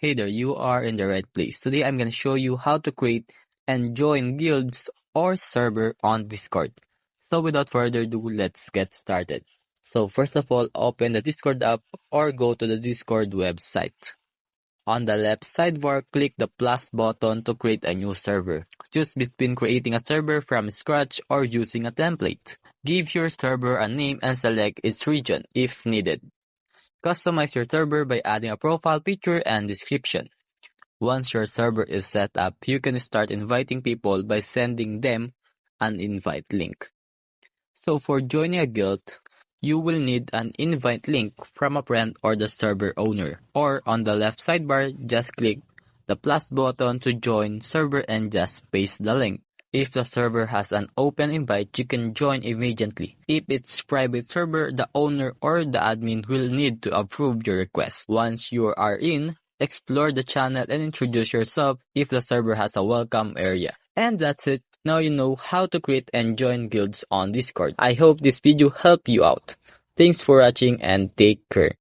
Hey there, you are in the right place. Today I'm going to show you how to create and join guilds or server on Discord. So without further ado, let's get started. So first of all, open the Discord app or go to the Discord website. On the left sidebar, click the plus button to create a new server. Choose between creating a server from scratch or using a template. Give your server a name and select its region if needed. Customize your server by adding a profile picture and description. Once your server is set up, you can start inviting people by sending them an invite link. So for joining a guild, you will need an invite link from a friend or the server owner. Or on the left sidebar, just click the plus button to join server and just paste the link. If the server has an open invite, you can join immediately. If it's private server, the owner or the admin will need to approve your request. Once you are in, explore the channel and introduce yourself if the server has a welcome area. And that's it. Now you know how to create and join guilds on Discord. I hope this video helped you out. Thanks for watching and take care.